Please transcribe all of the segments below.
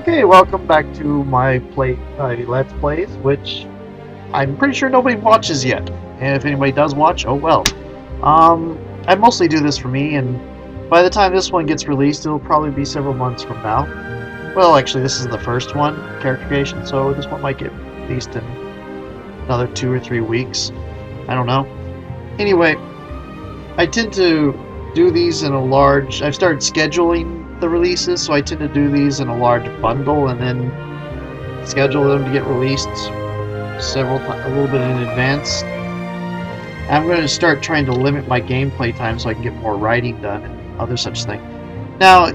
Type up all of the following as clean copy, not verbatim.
Okay, welcome back to my Let's Plays, which I'm pretty sure nobody watches yet. And if anybody does watch, oh well. I mostly do this for me, and by the time this one gets released, it'll probably be several months from now. Well, actually, this is the first one, character creation, so this one might get released in another 2 or 3 weeks. I don't know. Anyway, I tend to do these in a large... I've started scheduling the releases, so I tend to do these in a large bundle and then schedule them to get released a little bit in advance. I'm going to start trying to limit my gameplay time so I can get more writing done and other such things. Now,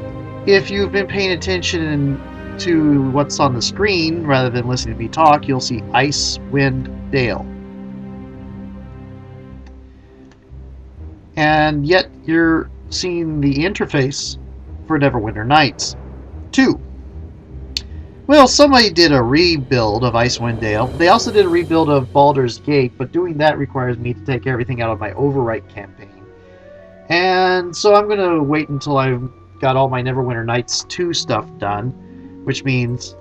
if you've been paying attention to what's on the screen rather than listening to me talk, you'll see Icewind Dale. And yet you're seeing the interface for Neverwinter Nights 2. Well, somebody did a rebuild of Icewind Dale. They also did a rebuild of Baldur's Gate, but doing that requires me to take everything out of my overwrite campaign. And so I'm going to wait until I've got all my Neverwinter Nights 2 stuff done, which means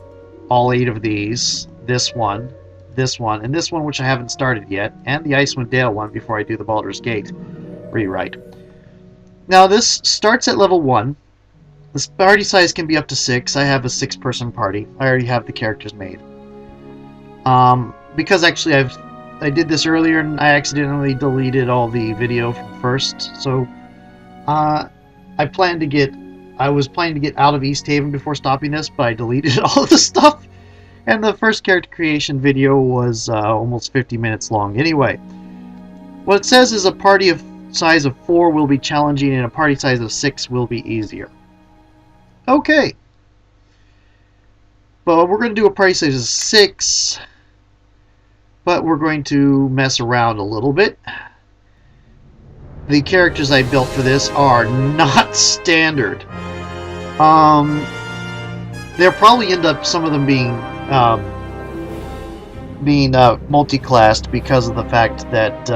all 8 of these, this one, and this one, which I haven't started yet, and the Icewind Dale one before I do the Baldur's Gate rewrite. Now, this starts at level 1. The party size can be up to 6. I have a 6-person party. I already have the characters made. Because actually I did this earlier and I accidentally deleted all the video from first. So I was planning to get out of East Haven before stopping this, but I deleted all of the stuff. And the first character creation video was almost 50 minutes long. Anyway, what it says is a party of size of 4 will be challenging and a party size of 6 will be easier. Okay. But we're going to do a party size of 6, but we're going to mess around a little bit. The characters I built for this are not standard. They'll probably end up, some of them being multi-classed because of the fact that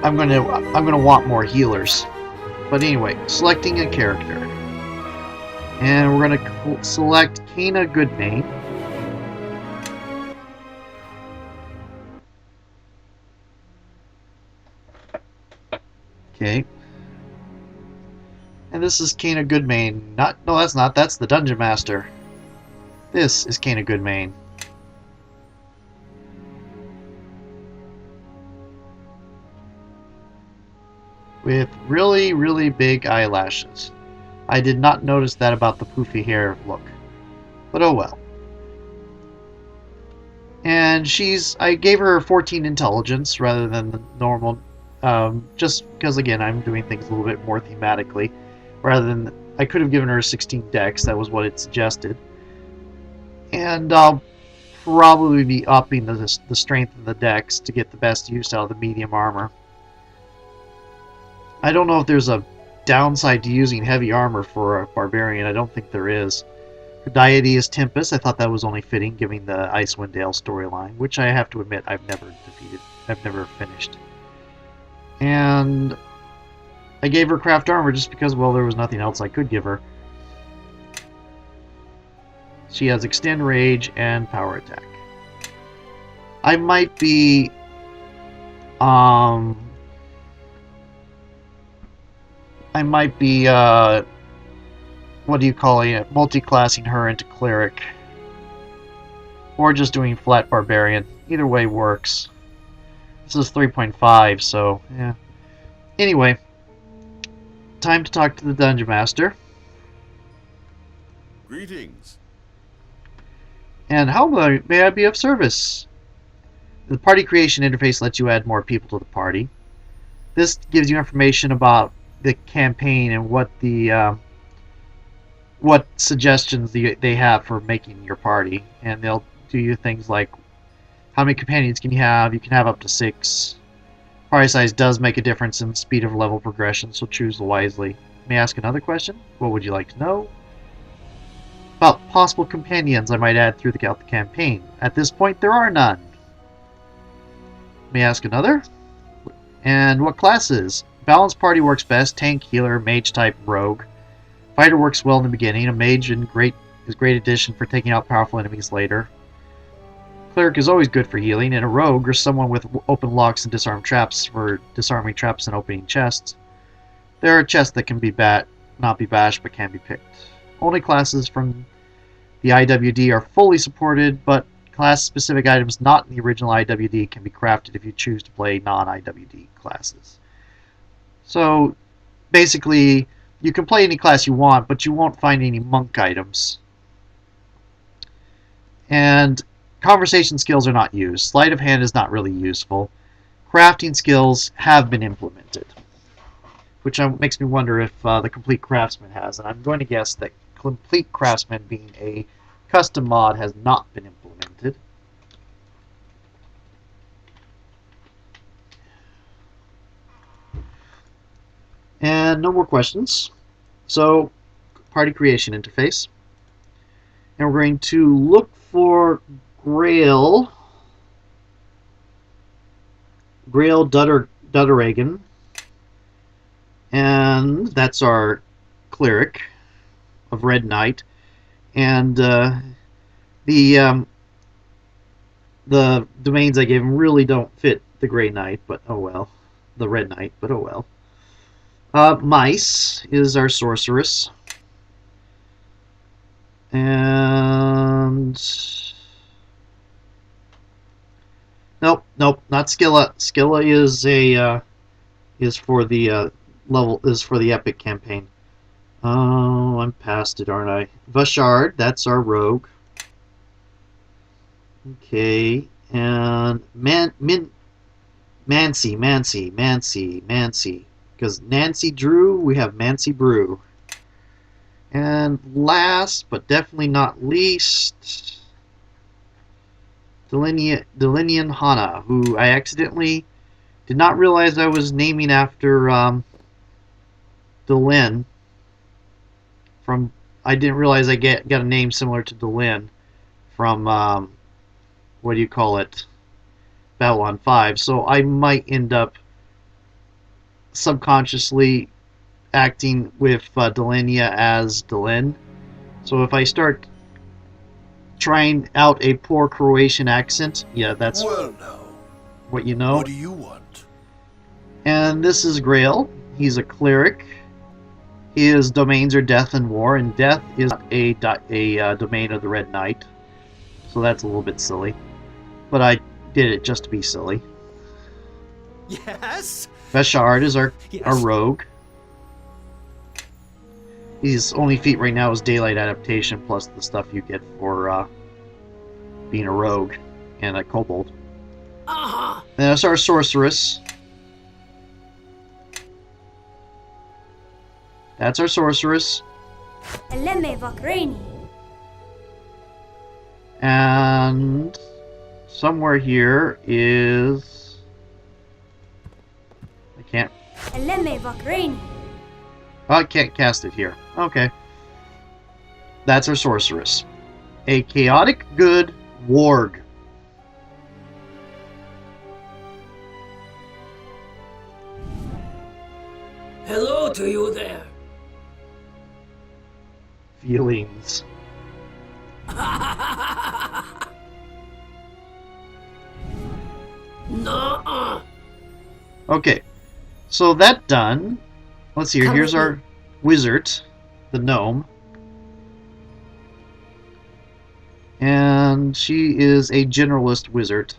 I'm gonna want more healers. But anyway, selecting a character, and we're gonna select Kana Goodname. Okay. And this is Kana Goodmane. No, that's not. That's the Dungeon Master. This is Kana Goodmane. With really, really big eyelashes. I did not notice that about the poofy hair look. But oh well. And I gave her 14 intelligence rather than the normal, just because, again, I'm doing things a little bit more thematically. Rather than, I could have given her 16 dex, that was what it suggested. And I'll probably be upping the strength of the dex to get the best use out of the medium armor. I don't know if there's a downside to using heavy armor for a barbarian. I don't think there is. Her deity is Tempest. I thought that was only fitting, given the Icewind Dale storyline, which I have to admit I've never finished. And I gave her craft armor just because, well, there was nothing else I could give her. She has extend rage and power attack. I might be multi-classing her into cleric, or just doing flat barbarian. Either way works. This is 3.5, so yeah. Anyway, time to talk to the Dungeon Master. Greetings. And how may I be of service? The party creation interface lets you add more people to the party. This gives you information about the campaign and what suggestions they have for making your party, and they'll do you things like how many companions can you have. You can have up to 6. Party size does make a difference in speed of level progression, so choose wisely. May I ask another question? What would you like to know? About possible companions I might add throughout the campaign. At this point, there are none. May I ask another? And what classes? balanced party works best. Tank, healer, mage type, rogue. Fighter works well in the beginning. A mage is great addition for taking out powerful enemies later. Cleric is always good for healing, and a rogue or someone with open locks and disarm traps for disarming traps and opening chests. There are chests that can not be bashed, but can be picked. Only classes from the IWD are fully supported, but class-specific items not in the original IWD can be crafted if you choose to play non-IWD classes. So, basically, you can play any class you want, but you won't find any monk items. And conversation skills are not used. Sleight of hand is not really useful. Crafting skills have been implemented, which makes me wonder if the Complete Craftsman has. And I'm going to guess that Complete Craftsman, being a custom mod, has not been implemented. And no more questions. So, party creation interface. And we're going to look for Grail Dutteragan. And that's our cleric of Red Knight. And the domains I gave him really don't fit the Grey Knight, but oh well. The Red Knight, but oh well. Mice is our sorceress. And nope, not Skilla. Skilla is for the epic campaign. Oh, I'm past it, aren't I? Vashard, that's our rogue. Okay, and Mancy. Because Nancy Drew, we have Mancy Brew. And last, but definitely not least, Delinian Hana, who I accidentally did not realize I was naming after Delin. I didn't realize I got a name similar to Delin from what do you call it? Babylon 5. So I might end up subconsciously acting with Delenia as Delin. So if I start trying out a poor Croatian accent, yeah, that's what you know. What do you want? And this is Grail. He's a cleric. His domains are death and war, and death is a domain of the Red Knight. So that's a little bit silly. But I did it just to be silly. Yes? Veshard is our rogue. His only feat right now is Daylight Adaptation, plus the stuff you get for being a rogue and a kobold. And that's our sorceress. That's our sorceress. And somewhere here is... I can't... Oh, I can't cast it here. Okay. That's our sorceress. A chaotic good warg. Hello to you there. Feelings. Nuh-uh. Okay. So that done. Let's see here. Here's our wizard, the gnome. And she is a generalist wizard.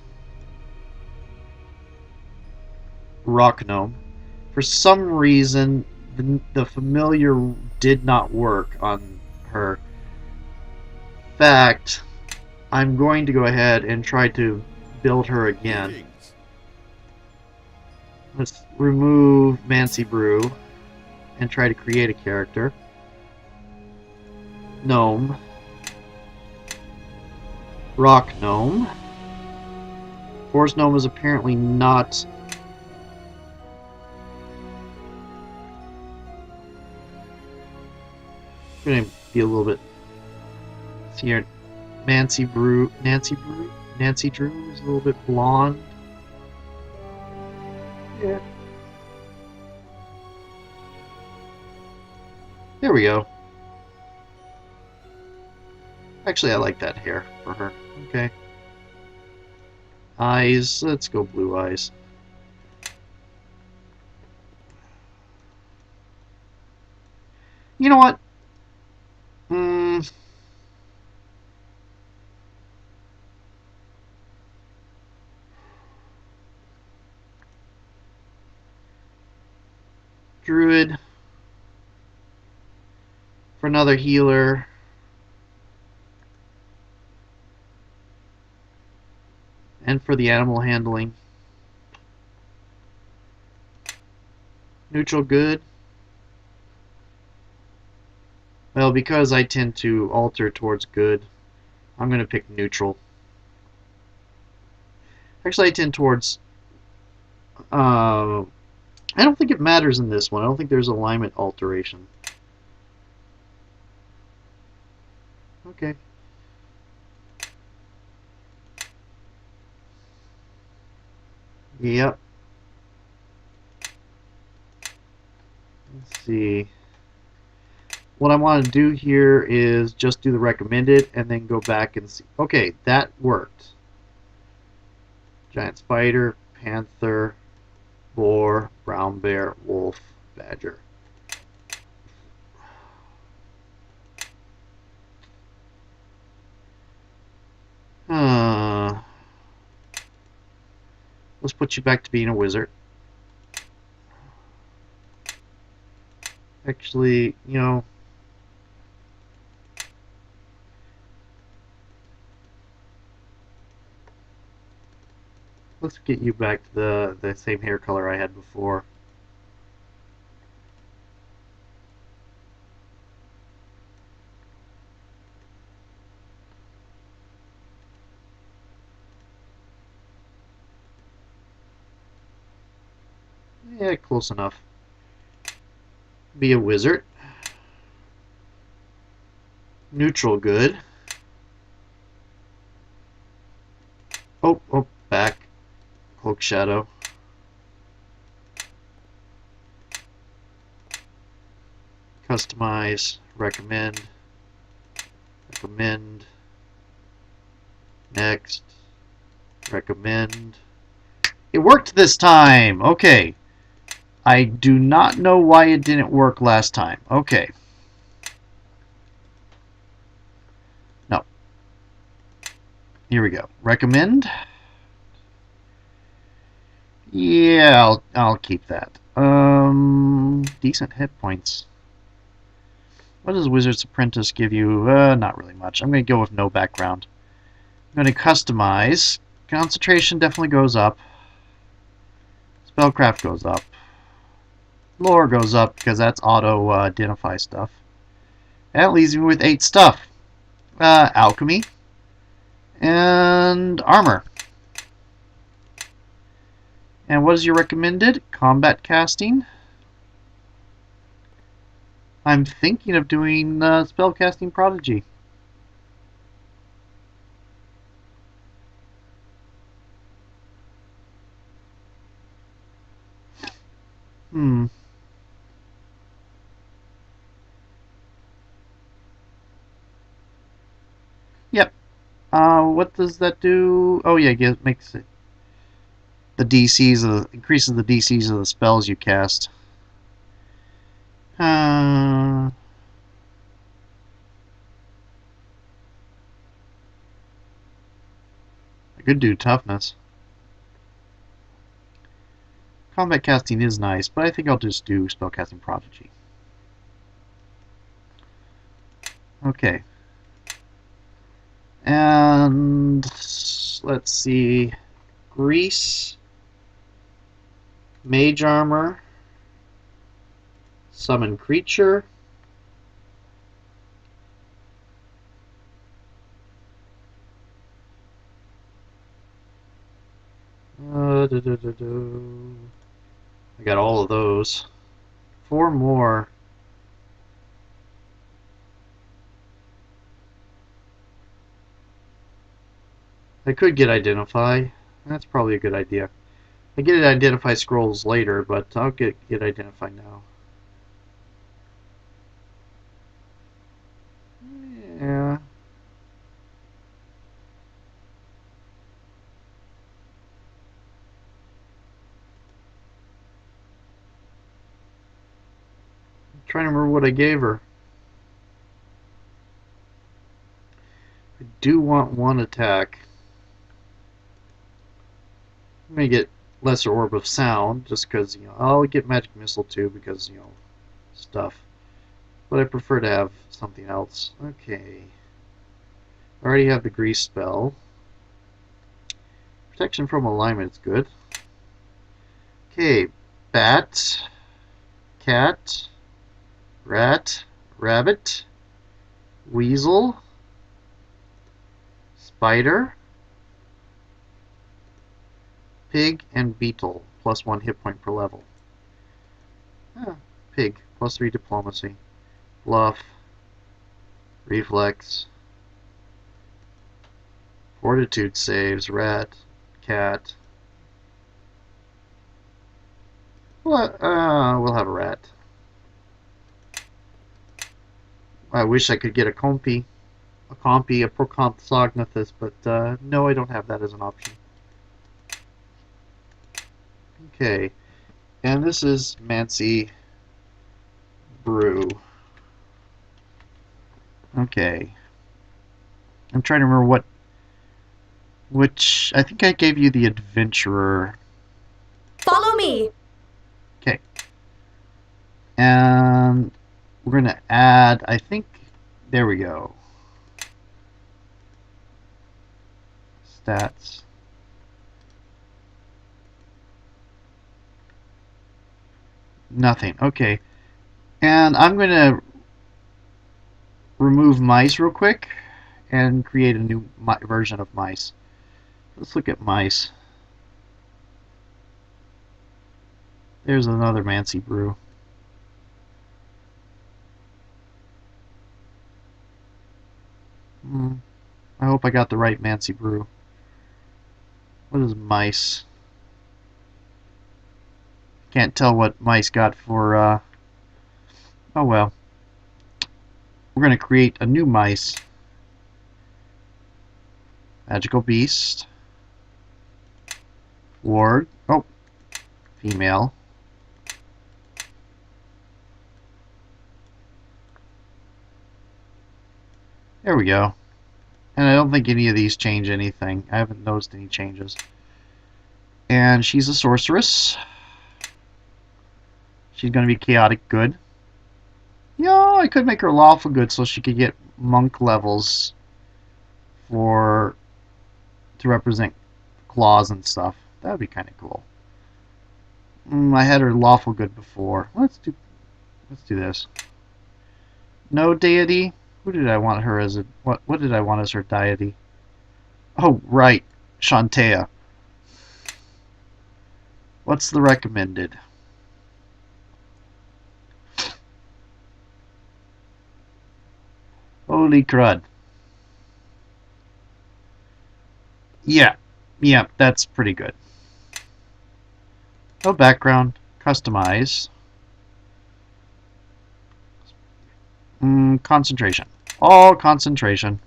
Rock gnome. For some reason, the familiar did not work on her. In fact, I'm going to go ahead and try to build her again. Let's remove Mancy Brew and try to create a character. Gnome. Rock gnome. Forest gnome is apparently not... I'm gonna be a little bit... See here, Nancy Drew is a little bit blonde. Yeah. There we go. Actually, I like that hair for her. Okay. Eyes. Let's go blue eyes. You know what? Druid. For another healer. And for the animal handling. Neutral good. Well, because I tend to alter towards good, I'm going to pick neutral. Actually, I tend towards... I don't think it matters in this one. I don't think there's alignment alteration. Okay. Yep. Let's see. What I want to do here is just do the recommended and then go back and see. Okay, that worked. Giant spider, panther, boar, brown bear, wolf, badger. Let's put you back to being a wizard. Actually, you know, let's get you back to the same hair color I had before. Yeah, close enough. Be a wizard. Neutral good. Oh, back. Cloak shadow. Customize. Recommend. Recommend. Next. Recommend. It worked this time! Okay. I do not know why it didn't work last time. Okay. No. Here we go. Recommend. Yeah, I'll keep that. Decent hit points. What does Wizard's Apprentice give you? Not really much. I'm going to go with no background. I'm going to customize. Concentration definitely goes up. Spellcraft goes up. Lore goes up because that's auto-identify stuff. That leaves me with 8 stuff. Alchemy. And armor. And what is your recommended? Combat casting. I'm thinking of doing spellcasting prodigy. Yep. What does that do? Oh yeah, it makes it the DCs of increases the DCs of the spells you cast. I could do toughness. Combat casting is nice, but I think I'll just do spellcasting prodigy. Okay. And let's see. Grease. Mage armor. Summon creature. I got all of those. 4 more. I could get identify. That's probably a good idea. I get identify scrolls later, but I'll get identify now. Yeah. I'm trying to remember what I gave her. I do want one attack. I'm gonna get Lesser Orb of Sound, just because, I'll get Magic Missile too, because, stuff. But I prefer to have something else. Okay. I already have the Grease spell. Protection from alignment is good. Okay. Bat. Cat. Rat. Rabbit. Weasel. Spider. Pig and Beetle. Plus 1 hit point per level. Pig. Plus 3 diplomacy. Bluff. Reflex. Fortitude saves. Rat. Cat. What? We'll have a rat. I wish I could get a Compy, a Procomp but no, I don't have that as an option. Okay, and this is Mancy Brew. Okay, I'm trying to remember which I think I gave you the Adventurer. Follow me. Okay, and we're gonna add. I think there we go. Stats. Nothing. Okay. And I'm going to remove mice real quick and create a new version of mice. Let's look at mice. There's another Mancy Brew. I hope I got the right Mancy Brew. What is mice? Can't tell what mice got for, oh well. We're going to create a new mice. Magical Beast. Ward. Oh, female. There we go. And I don't think any of these change anything. I haven't noticed any changes. And she's a sorceress. She's going to be chaotic good. Yeah, I could make her lawful good so she could get monk levels to represent claws and stuff. That would be kind of cool. I had her lawful good before. Let's do this. No deity. Who did I want her as a what did I want as her deity? Oh, right. Shantea. What's the recommended? Holy crud. Yeah, that's pretty good. No background. Customize. Concentration. All concentration.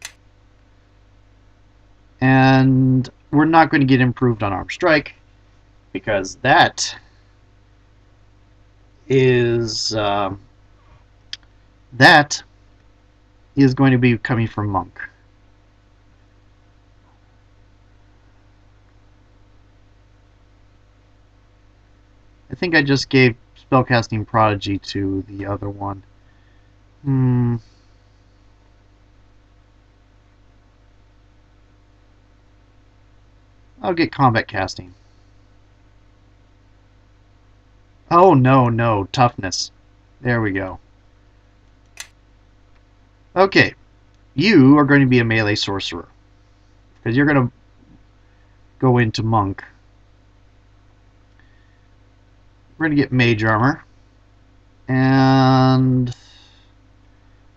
And we're not going to get improved on Arm Strike because that is going to be coming from Monk. I think I just gave Spellcasting Prodigy to the other one. I'll get Combat Casting. Oh, no, Toughness. There we go. Okay, you are going to be a melee sorcerer. Because you're going to go into Monk. We're going to get Mage Armor. And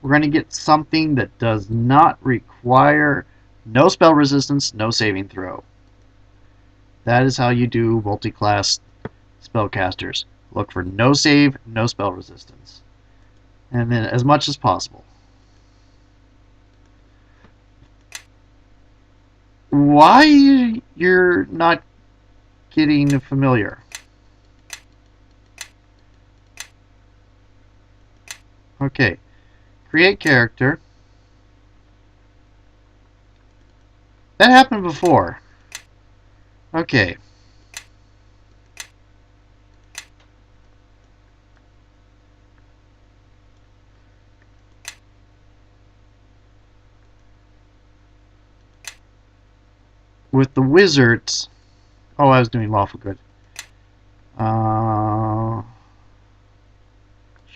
we're going to get something that does not require no spell resistance, no saving throw. That is how you do multi-class spellcasters. Look for no save, no spell resistance. And then as much as possible. Why you're not getting familiar? Okay. Create character. That happened before. Okay. With the wizards... Oh, I was doing lawful good.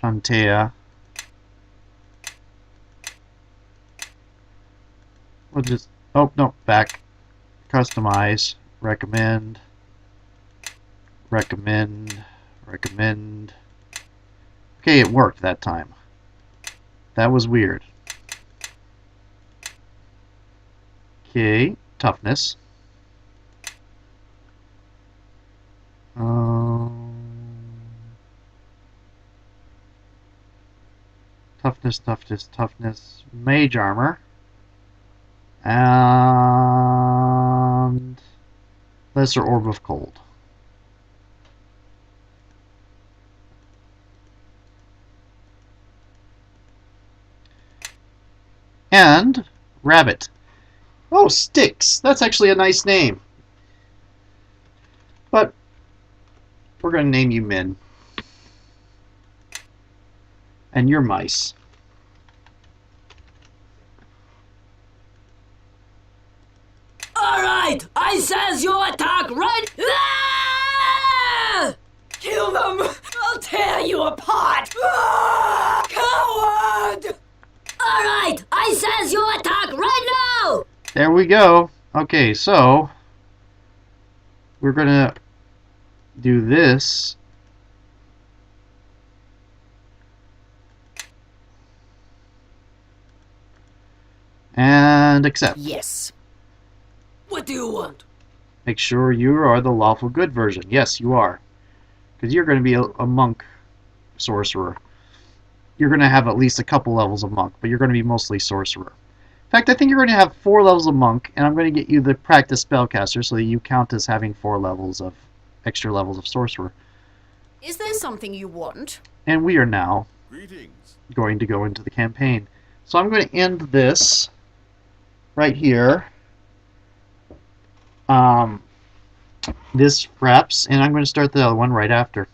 Shantea. We'll just... Oh, no, back. Customize. Recommend. Recommend. Recommend. Okay, it worked that time. That was weird. Okay, toughness. Toughness, toughness, toughness. Mage armor. And lesser orb of cold. And rabbit. Oh, Sticks. That's actually a nice name. But we're going to name you Min. And you're Mice. Alright, I says you attack right. Ah! Kill them! I'll tear you apart! Ah! Coward! Alright, I says you attack right now! There we go. Okay, so we're going to do this. And accept. Yes. What do you want? Make sure you are the lawful good version. Yes, you are. Because you're going to be a monk sorcerer. You're going to have at least a couple levels of monk, but you're going to be mostly sorcerer. In fact, I think you're going to have 4 levels of monk, and I'm going to get you the practice spellcaster so that you count as having 4 levels of extra levels of sorcerer. Is there something you want? And we are now Greetings. going to go into the campaign. So I'm going to end this right here. This wraps, and I'm going to start the other one right after.